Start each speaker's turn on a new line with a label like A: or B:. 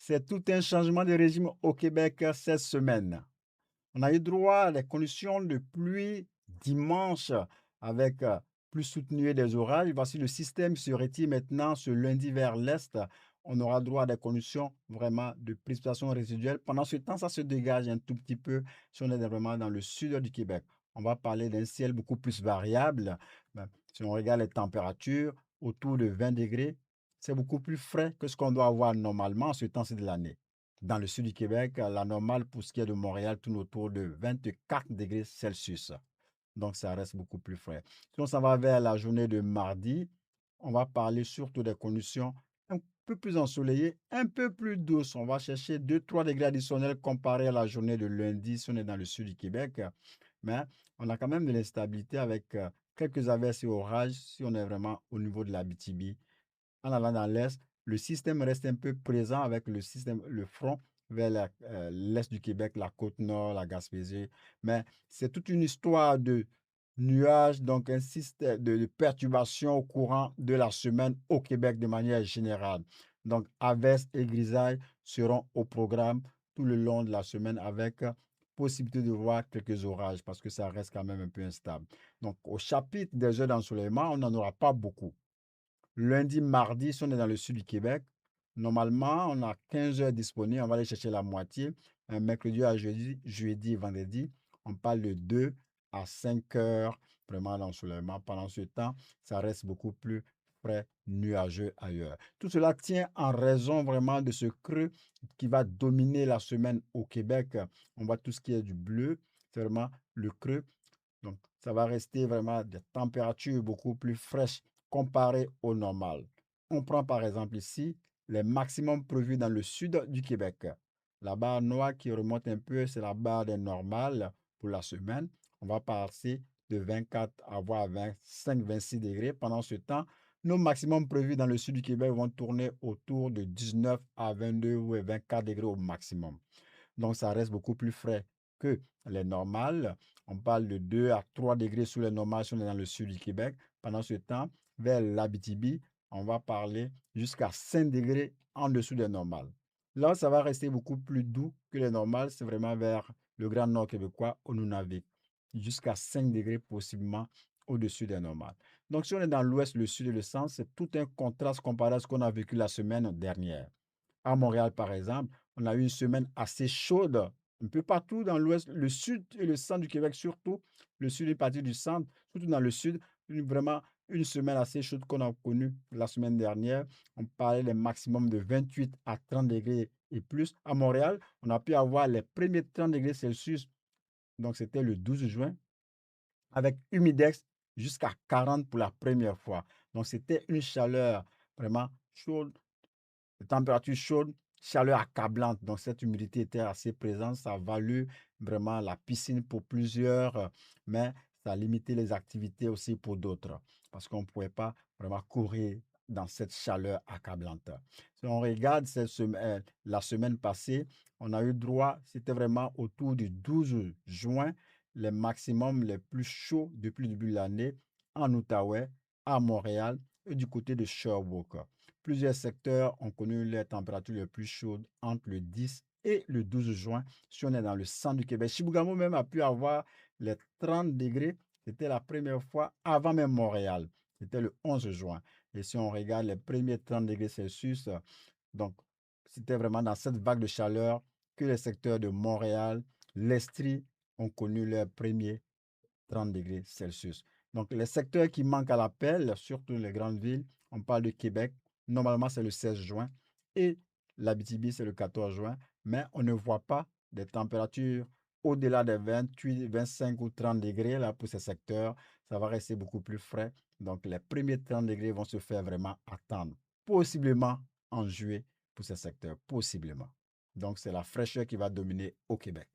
A: C'est tout un changement de régime au Québec cette semaine. On a eu droit à des conditions de pluie dimanche avec plus soutenu des orages. Voici le système se retire maintenant ce lundi vers l'est. On aura droit à des conditions vraiment de précipitations résiduelles. Pendant ce temps, ça se dégage un tout petit peu si on est vraiment dans le sud du Québec. On va parler d'un ciel beaucoup plus variable. Si on regarde les températures, autour de 20 degrés, c'est beaucoup plus frais que ce qu'on doit avoir normalement en ce temps-ci de l'année. Dans le sud du Québec, la normale pour ce qui est de Montréal tourne autour de 24 degrés Celsius. Donc, ça reste beaucoup plus frais. Si on s'en va vers la journée de mardi, on va parler surtout des conditions un peu plus ensoleillées, un peu plus douces. On va chercher 2-3 degrés additionnels comparé à la journée de lundi si on est dans le sud du Québec. Mais on a quand même de l'instabilité avec quelques averses et orages si on est vraiment au niveau de l'Abitibi. En allant dans l'est, le système reste un peu présent avec le front vers l'est du Québec, la côte nord, la Gaspésie. Mais c'est toute une histoire de nuages, donc un système de perturbations au courant de la semaine au Québec de manière générale. Donc, averses et grisailles seront au programme tout le long de la semaine avec possibilité de voir quelques orages parce que ça reste quand même un peu instable. Donc, au chapitre des heures d'ensoleillement, on n'en aura pas beaucoup. Lundi, mardi, si on est dans le sud du Québec, normalement, on a 15 heures disponibles. On va aller chercher la moitié. Un mercredi à jeudi, vendredi, on parle de 2 à 5 heures vraiment d'ensoleillement. Pendant ce temps, ça reste beaucoup plus frais, nuageux ailleurs. Tout cela tient en raison vraiment de ce creux qui va dominer la semaine au Québec. On voit tout ce qui est du bleu, c'est vraiment le creux. Donc, ça va rester vraiment des températures beaucoup plus fraîches comparées au normal. On prend par exemple ici les maximums prévus dans le sud du Québec. La barre noire qui remonte un peu, c'est la barre des normales pour la semaine. On va passer de 24 à voire 25-26 degrés. Pendant ce temps, nos maximums prévus dans le sud du Québec vont tourner autour de 19 à 22 ou 24 degrés au maximum. Donc, ça reste beaucoup plus frais que les normales. On parle de 2 à 3 degrés sous les normales si on est dans le sud du Québec. Pendant ce temps, vers l'Abitibi, on va parler jusqu'à 5 degrés en dessous des normales. Là, ça va rester beaucoup plus doux que les normales. C'est vraiment vers le Grand Nord québécois, au Nunavik, jusqu'à 5 degrés possiblement au-dessus des normales. Donc, si on est dans l'ouest, le sud et le centre, c'est tout un contraste comparé à ce qu'on a vécu la semaine dernière. À Montréal, par exemple, on a eu une semaine assez chaude, un peu partout dans l'ouest, le sud et le centre du Québec, surtout le sud et partie du centre, surtout dans le sud, vraiment une semaine assez chaude qu'on a connue la semaine dernière. On parlait des maximums de 28 à 30 degrés et plus. À Montréal, on a pu avoir les premiers 30 degrés Celsius, donc c'était le 12 juin, avec humidex jusqu'à 40 pour la première fois. Donc c'était une chaleur vraiment chaude, de température chaude, chaleur accablante. Donc, cette humidité était assez présente. Ça a valu vraiment la piscine pour plusieurs, mais ça a limité les activités aussi pour d'autres parce qu'on ne pouvait pas vraiment courir dans cette chaleur accablante. Si on regarde la semaine passée, on a eu droit, c'était vraiment autour du 12 juin, les maximums les plus chauds depuis le début de l'année en Outaouais, à Montréal et du côté de Sherbrooke. Plusieurs secteurs ont connu les températures les plus chaudes entre le 10 et le 12 juin. Si on est dans le centre du Québec, Chibougamau même a pu avoir les 30 degrés. C'était la première fois avant même Montréal. C'était le 11 juin. Et si on regarde les premiers 30 degrés Celsius, donc c'était vraiment dans cette vague de chaleur que les secteurs de Montréal, l'Estrie ont connu leurs premiers 30 degrés Celsius. Donc, les secteurs qui manquent à l'appel, surtout les grandes villes, on parle de Québec, normalement c'est le 16 juin, et l'Abitibi c'est le 14 juin, mais on ne voit pas des températures au-delà des 28, 25 ou 30 degrés là, pour ces secteurs. Ça va rester beaucoup plus frais. Donc, les premiers 30 degrés vont se faire vraiment attendre, possiblement en juillet pour ces secteurs, possiblement. Donc, c'est la fraîcheur qui va dominer au Québec.